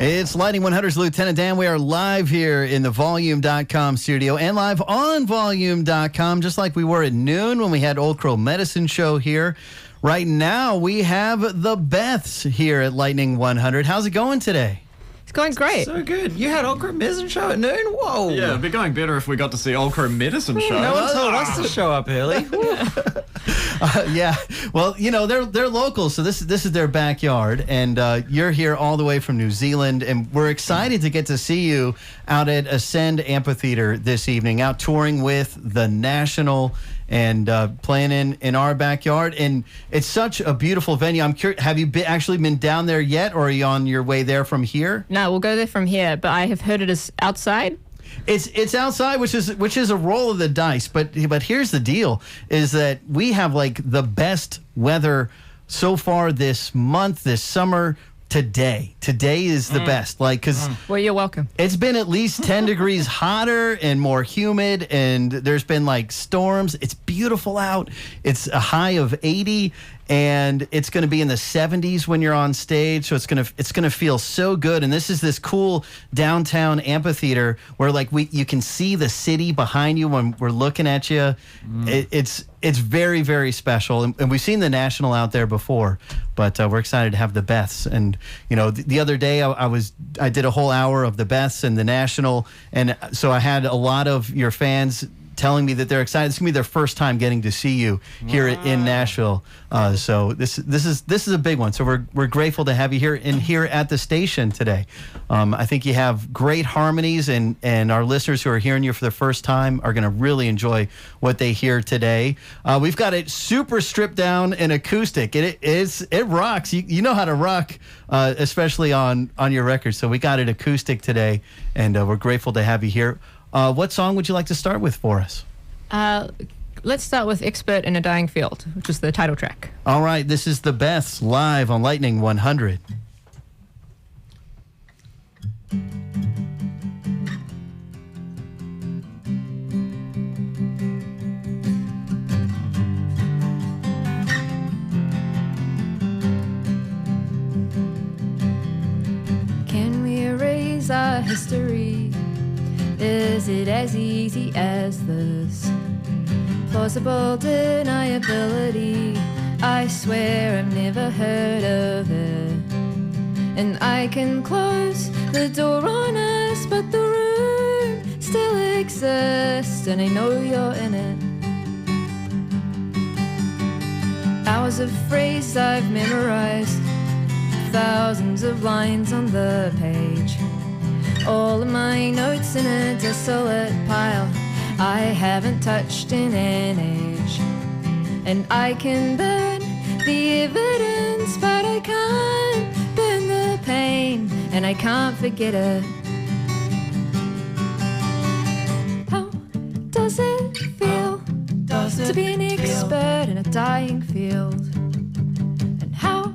It's Lightning 100's Lieutenant Dan. We are live here in the Volume.com studio and live on Volume.com, just like we were at noon when we had Old Crow Medicine Show here. Right now, we have the Beths here at Lightning 100. How's it going today? It's going great. So good. You had Old Crow Medicine Show at noon? Whoa. Yeah, it'd be going better if we got to see Old Crow Medicine Show. No one told us to show up early. Yeah, well, you know, they're local, so this is their backyard, and you're here all the way from New Zealand, and we're excited to get to see you out at Ascend Amphitheater this evening, out touring with the National and playing in our backyard, and it's such a beautiful venue. I'm curious, have you actually been down there yet, or are you on your way there from here? No, we'll go there from here, but I have heard it is outside. It's outside, which is a roll of the dice. But here's the deal: is that we have like the best weather so far this month, this summer. Today is the best. Like, because well, you're welcome. It's been at least 10 degrees hotter and more humid, and there's been like storms. It's beautiful out. It's a high of 80. And it's going to be in the 70s when you're on stage, so it's going to feel so good. And this is this cool downtown amphitheater where like you can see the city behind you when we're looking at you. It's very, very special. And we've seen the National out there before, but we're excited to have the Beths. And you know, the other day I did a whole hour of the Beths and the National, and so I had a lot of your fans telling me that they're excited. It's gonna be their first time getting to see you here in Nashville. So this is a big one. So we're grateful to have you here at the station today. I think you have great harmonies, and our listeners who are hearing you for the first time are gonna really enjoy what they hear today. We've got it super stripped down and acoustic. It rocks. You know how to rock, especially on your record. So we got it acoustic today, and we're grateful to have you here. What song would you like to start with for us? Let's start with Expert in a Dying Field, which is the title track. All right, this is the Beths live on Lightning 100. Can we erase our history? Is it as easy as this? Plausible deniability, I swear I've never heard of it. And I can close the door on us, but the room still exists, and I know you're in it. Hours of phrase I've memorized, thousands of lines on the page. All of my notes in a desolate pile I haven't touched in an age. And I can burn the evidence, but I can't burn the pain, and I can't forget it. How does it feel to be an expert in a dying field? And how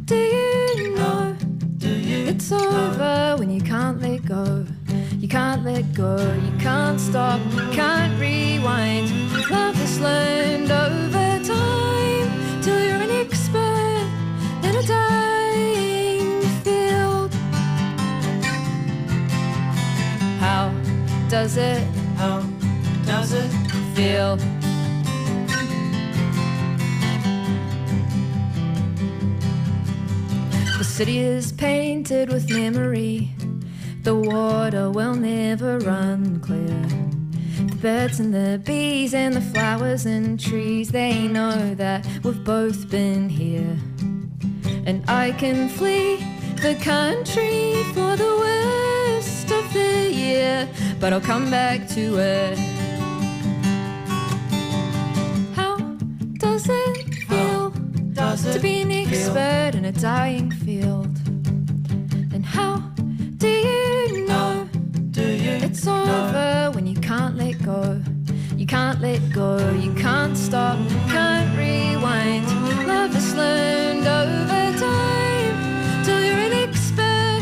do you know it's over when you can't let go? You can't let go, you can't stop, you can't rewind. Love is learned over time till you're an expert in a dying field. How does it feel? The city is painted with memory. The water will never run clear. The birds and the bees and the flowers and trees, they know that we've both been here. And I can flee the country for the worst of the year, but I'll come back to it. How does it feel to be an expert in a dying field? And how do you know it's over when you can't let go? You can't let go, you can't stop, you can't rewind. Love is learned over time till you're an expert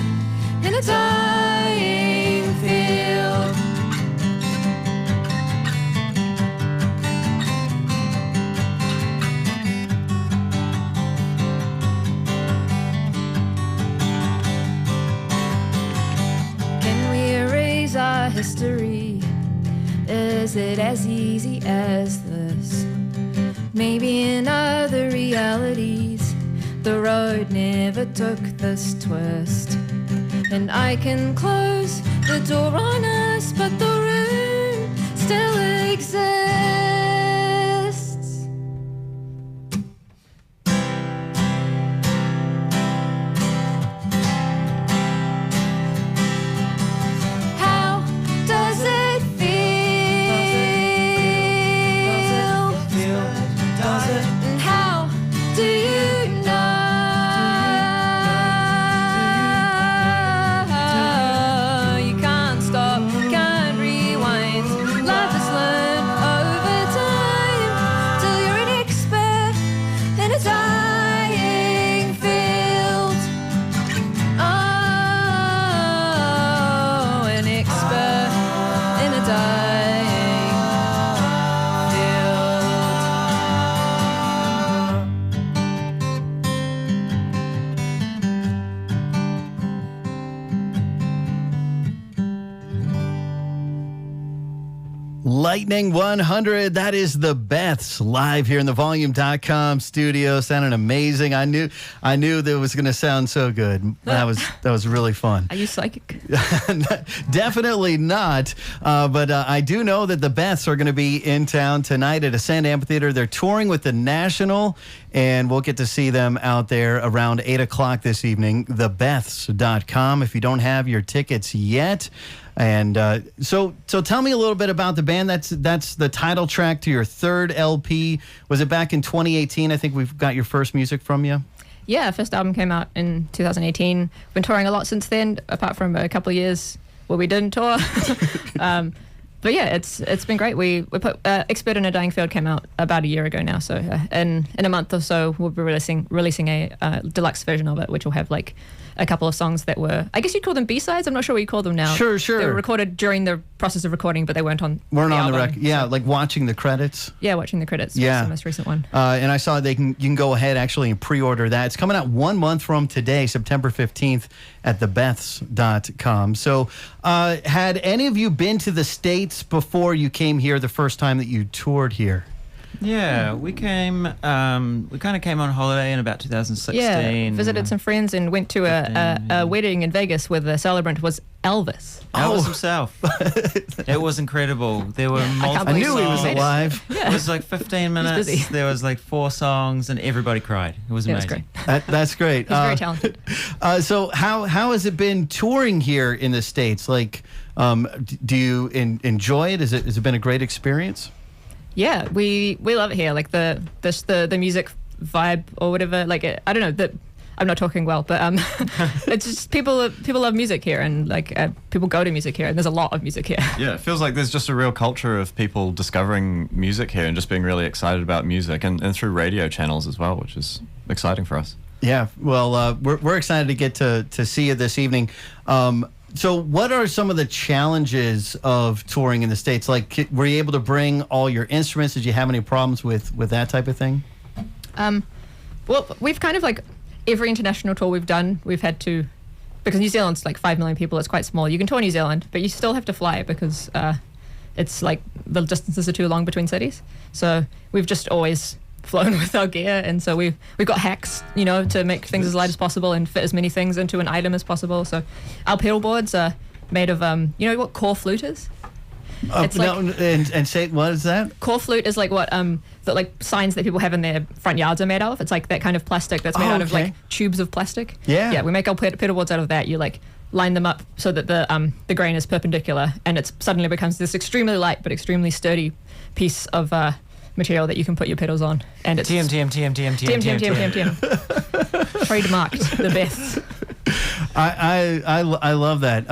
in a dying field. our history. Is it as easy as this? Maybe in other realities the road never took this twist. And I can close the door on us, but the room still exists. How does it feel? And how do you know? You can't stop, can't rewind. Love is learned over time till you're an expert in a dying field. Oh, an expert in a dying Lightning 100, that is the Beths live here in the Volume.com studio. Sounding amazing. I knew that it was going to sound so good. That was really fun. Are you psychic? Definitely not. But I do know that the Beths are going to be in town tonight at Ascend Amphitheater. They're touring with the National, and we'll get to see them out there around 8 o'clock this evening. Thebeths.com if you don't have your tickets yet. And so tell me a little bit about the band. That's the title track to your third LP. Was it back in 2018? I think we've got your first music from you. Yeah, first album came out in 2018. Been touring a lot since then, apart from a couple of years where we didn't tour. But yeah, it's been great. We put Expert in a Dying Field came out about a year ago now. So in a month or so, we'll be releasing a deluxe version of it, which will have like a couple of songs that were, I guess you'd call them B-sides. I'm not sure what you call them now. Sure. They were recorded during the process of recording, but they weren't on the album, record. Yeah, like watching the credits. Yeah, watching the credits. Yeah. Was the most recent one. And I saw you can go ahead actually and pre-order that. It's coming out 1 month from today, September 15th at thebeths.com. So had any of you been to the States before you came here the first time that you toured here? Yeah, we came. We kind of came on holiday in about 2016. Yeah, visited some friends and went to a wedding in Vegas where the celebrant was Elvis. Elvis himself. It was incredible. There were multiple I knew he was songs. alive. Yeah. It was like 15 minutes. busy. There was like 4 songs and everybody cried. It was Yeah, it was amazing. great. That's great. He's very talented. So how has it been touring here in the States? Like, do you enjoy it? Has it been a great experience? Yeah, we love it here. Like the music vibe or whatever. Like I don't know that I'm not talking well, but it's just people love music here, and like people go to music here, and there's a lot of music here. Yeah, it feels like there's just a real culture of people discovering music here and just being really excited about music, and through radio channels as well, which is exciting for us. Yeah, well, we're excited to get to see you this evening. So what are some of the challenges of touring in the States? Like, were you able to bring all your instruments? Did you have any problems with that type of thing? Well, we've kind of like every international tour we've done, we've had to, because New Zealand's like 5 million people, it's quite small. You can tour New Zealand, but you still have to fly because it's like the distances are too long between cities. So we've just always flown with our gear, and so we've got hacks, to make things as light as possible and fit as many things into an item as possible. So our pedal boards are made of you know what core flute is? It's and say, what is that? Core flute is like what the like signs that people have in their front yards are made of. It's like that kind of plastic that's made out of like tubes of plastic. Yeah, we make our pedal boards out of that. You like line them up so that the grain is perpendicular, and it suddenly becomes this extremely light but extremely sturdy piece of material that you can put your pedals on. And it's TM. trademarked the Beths. I love that.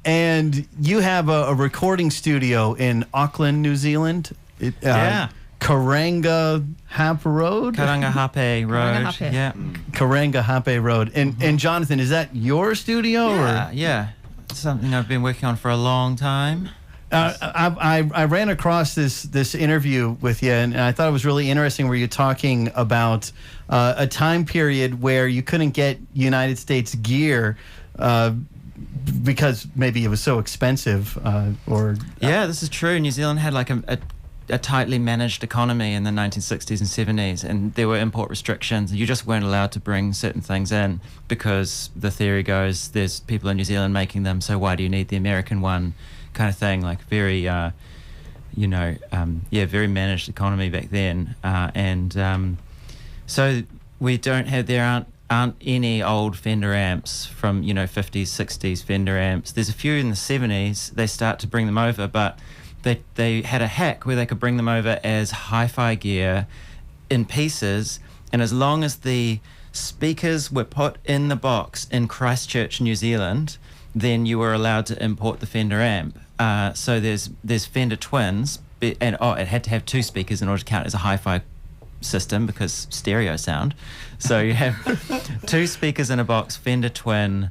And you have a recording studio in Auckland, New Zealand. Yeah. Karanga Hape Road? Karanga Hape Road. Karanga Hape. Yeah. Karanga Hape Road. And Jonathan, is that your studio? Yeah, yeah. It's something I've been working on for a long time. I ran across this interview with you, and I thought it was really interesting where you're talking about a time period where you couldn't get United States gear because maybe it was so expensive, or Yeah, this is true. New Zealand had like a tightly managed economy in the 1960s and 70s, and there were import restrictions. You just weren't allowed to bring certain things in because the theory goes there's people in New Zealand making them, so why do you need the American one, kind of thing. Like very, very managed economy back then. So we don't have, there aren't any old Fender amps from 50s, 60s Fender amps. There's a few in the 70s. They start to bring them over, but they had a hack where they could bring them over as hi-fi gear in pieces, and as long as the speakers were put in the box in Christchurch, New Zealand, then you were allowed to import the Fender amp. So there's Fender Twins, and it had to have 2 speakers in order to count as a hi-fi system because stereo sound. So you have 2 speakers in a box, Fender Twin,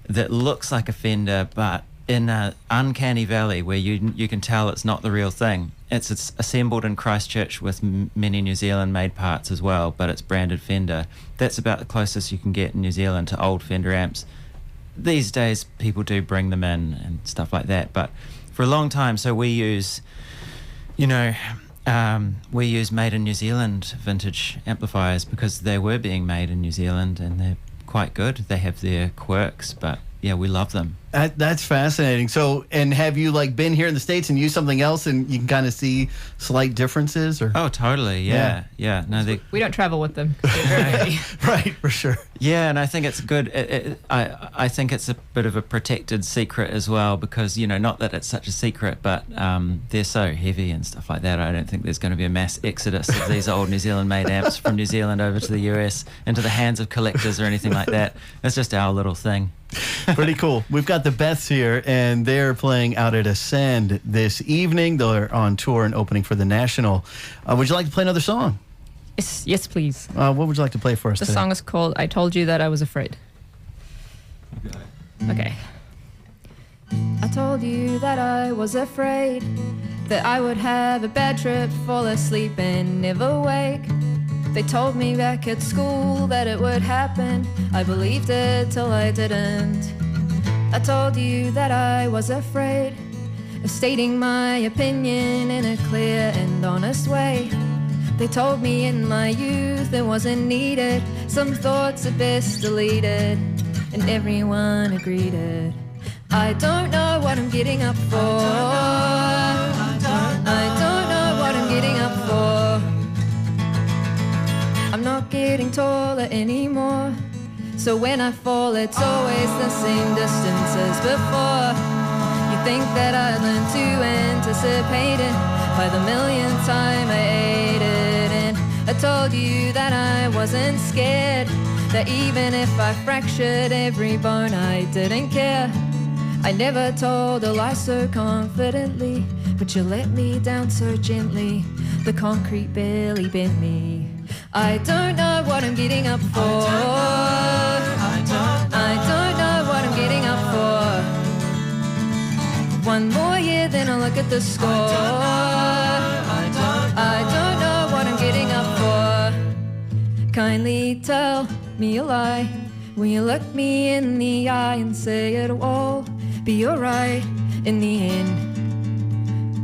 that looks like a Fender, but in an uncanny valley where you can tell it's not the real thing. It's assembled in Christchurch with many New Zealand made parts as well, but it's branded Fender. That's about the closest you can get in New Zealand to old Fender amps. These days people do bring them in and stuff like that, but for a long time, so we use made in New Zealand vintage amplifiers because they were being made in New Zealand and they're quite good. They have their quirks, but yeah, we love them. That's fascinating. So, and have you been here in the States and used something else, and you can kind of see slight differences? Or Oh, totally. Yeah. No, We don't travel with them. They're very heavy. right, for sure. yeah, and I think it's good. I think it's a bit of a protected secret as well because not that it's such a secret, but they're so heavy and stuff like that. I don't think there's going to be a mass exodus of these old New Zealand made amps from New Zealand over to the US into the hands of collectors or anything like that. It's just our little thing. Pretty cool. We've got the Beths here, and they're playing out at Ascend this evening. They're on tour and opening for the National. Would you like to play another song? Yes, please. What would you like to play for us The today? song is called I Told You That I Was Afraid. Okay. I told you that I was afraid that I would have a bad trip, fall asleep and never wake. They told me back at school that it would happen. I believed it till I didn't. I told you that I was afraid of stating my opinion in a clear and honest way. They told me in my youth it wasn't needed. Some thoughts are best deleted, and everyone agreed it. I don't know what I'm getting up for. I don't know what I'm getting up for. I'm not getting taller anymore, so when I fall it's always the same distance as before. You think that I learned to anticipate it by the millionth time I ate it, and I told you that I wasn't scared, that even if I fractured every bone I didn't care. I never told a lie so confidently, but you let me down so gently. The concrete barely bent me. I don't know what I'm getting up for. I don't know what I'm getting up for. One more year, then I'll look at the score. I don't know what I'm getting up for. Kindly tell me a lie when you look me in the eye and say it'll all be alright in the end.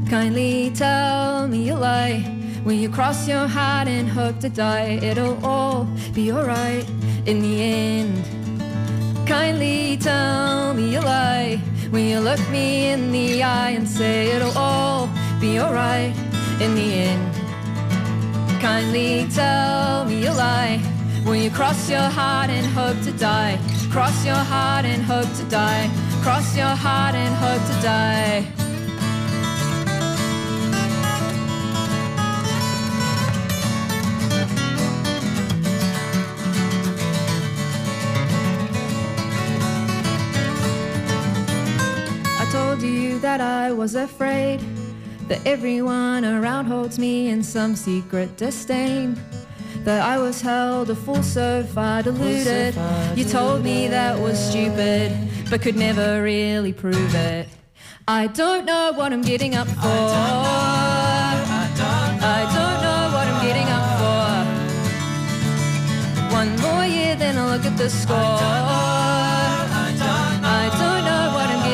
Kindly tell me a lie when you cross your heart and hope to die. It'll all be alright in the end. Kindly tell me a lie when you look me in the eye and say it'll all be alright in the end. Kindly tell me a lie when you cross your heart and hope to die. Cross your heart and hope to die. Cross your heart and hope to die. I told you that I was afraid that everyone around holds me in some secret disdain, that I was held a fool so far deluded. You told me that was stupid, but could never really prove it. I don't know what I'm getting up for. I don't know what I'm getting up for. One more year, then I'll look at the score. I don't know what I'm getting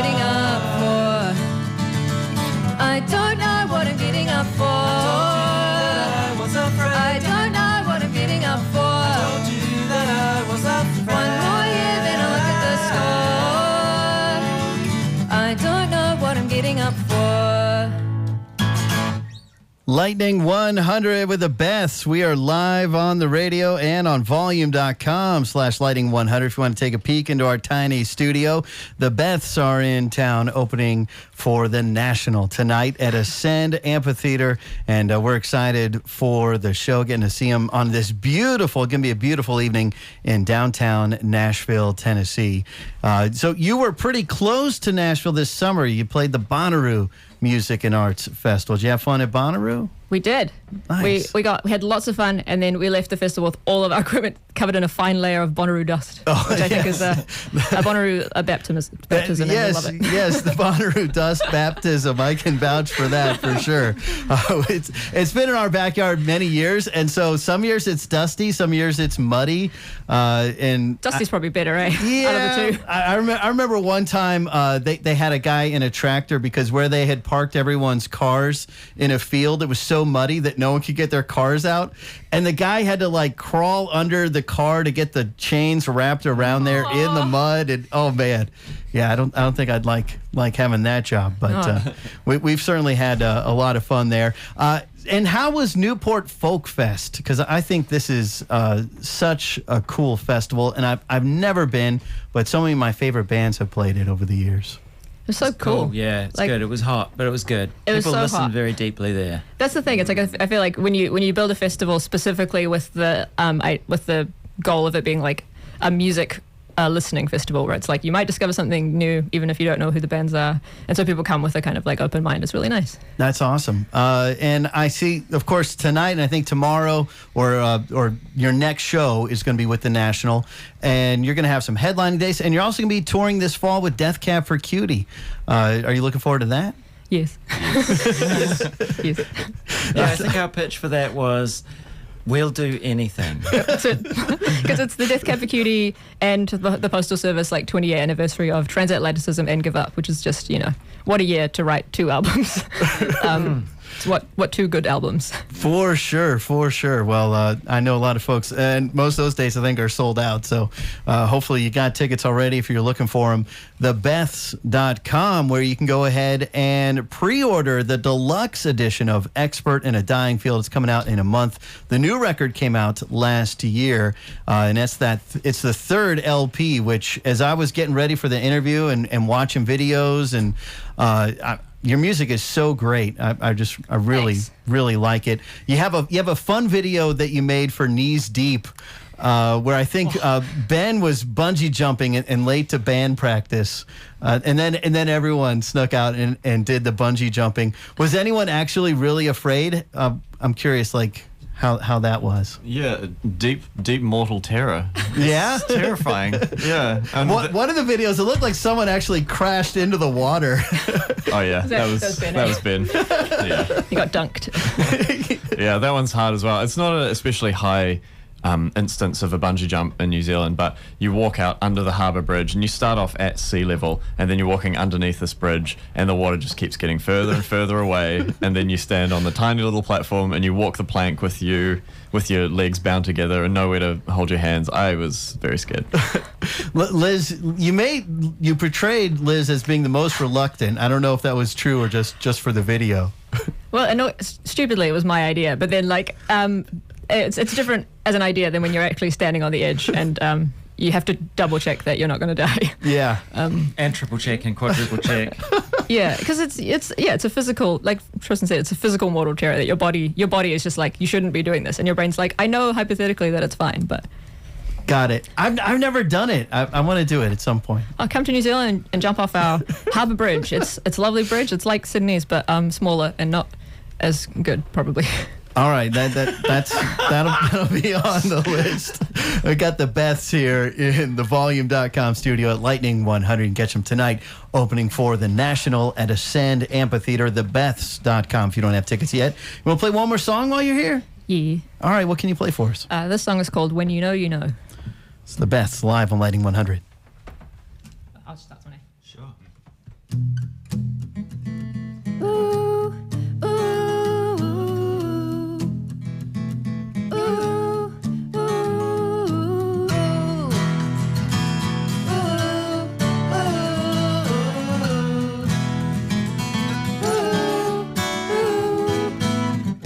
Lightning 100 with the Beths. We are live on the radio and on volume.com/lightning 100 if you want to take a peek into our tiny studio. The Beths are in town opening for the National tonight at Ascend Amphitheater, and we're excited for the show, getting to see them on this beautiful, it's going to be a beautiful evening in downtown Nashville, Tennessee. So you were pretty close to Nashville this summer. You played the Bonnaroo Music and Arts Festival. Did you have fun at Bonnaroo? We did. Nice. We had lots of fun, and then we left the festival with all of our equipment covered in a fine layer of Bonnaroo dust, which I think is a Bonnaroo baptism. And yes, we love it. yes, the Bonnaroo dust baptism. I can vouch for that for sure. It's been in our backyard many years, and so some years it's dusty, some years it's muddy. And Dusty's probably better, eh? yeah, Out of the two. I remember one time they had a guy in a tractor because where they had parked everyone's cars in a field, it was so muddy that no one could get their cars out, and the guy had to like crawl under the car to get the chains wrapped around there in the mud. And oh man, yeah, I don't think I'd like having that job, but we've certainly had a lot of fun there. And how was Newport Folk Fest? Because I think this is such a cool festival, and I've never been, but so many of my favorite bands have played it over the years. It was so cool. Yeah, it's Like, good. It was hot, but it was good. It was People so listened hot. very deeply there. That's the thing. It's like I feel like when you build a festival specifically with the goal of it being like a music listening festival, where it's like you might discover something new even if you don't know who the bands are, and so people come with a kind of like open mind. It's really nice. That's awesome. And I see, of course, tonight and I think tomorrow or your next show is going to be with the National, and you're going to have some headlining days, and you're also going to be touring this fall with Death Cab for Cutie. Are you looking forward to that? Yes. Yes. Yeah, I think our pitch for that was, we'll do anything. Because it's the Death Cab for Cutie and the Postal Service 20-year anniversary of Transatlanticism and Give Up, which is just, what a year to write 2 albums. It's what 2 good albums. For sure. Well, I know a lot of folks, and most of those days I think are sold out. So hopefully you got tickets already if you're looking for them. Thebeths.com, where you can go ahead and pre-order the deluxe edition of Expert in a Dying Field. It's coming out in a month. The new record came out last year, and it's the 3rd LP, which as I was getting ready for the interview and watching videos, and your music is so great. I really, Thanks. really like it. You have a fun video that you made for Knees Deep, where I think Ben was bungee jumping and late to band practice, and then everyone snuck out and did the bungee jumping. Was anyone actually really afraid? I'm curious, how that was. Yeah, deep mortal terror. Yeah? It's terrifying. Yeah. And One of the videos, it looked like someone actually crashed into the water. oh yeah, That was Ben, that was Ben. Yeah. You got dunked. Yeah, that one's hard as well. It's not an especially high instance of a bungee jump in New Zealand, but you walk out under the harbour bridge and you start off at sea level, and then you're walking underneath this bridge and the water just keeps getting further and further away, and then you stand on the tiny little platform and you walk the plank with your legs bound together and nowhere to hold your hands. I was very scared. Liz, you portrayed Liz as being the most reluctant. I don't know if that was true or just for the video. Well, I know stupidly it was my idea, but then it's different as an idea than when you're actually standing on the edge, and you have to double check that you're not going to die. Yeah. And triple check and quadruple check. Yeah, because it's a physical, like Tristan said, it's a physical mortal terror that your body is just like, you shouldn't be doing this, and your brain's like, I know hypothetically that it's fine, but. Got it. I've never done it. I want to do it at some point. I'll come to New Zealand and jump off our harbour bridge. It's a lovely bridge. It's like Sydney's, but smaller and not as good, probably. All right, that'll be on the list. We got the Beths here in the volume.com studio at Lightning 100. You can catch them tonight, opening for the National at Ascend Amphitheater. Thebeths.com if you don't have tickets yet. You want to play one more song while you're here? Yeah. All right, what can you play for us? This song is called When You Know, You Know. It's the Beths live on Lightning 100. I'll start one. Sure. Ooh, ooh, ooh, ooh, ooh, ooh, ooh.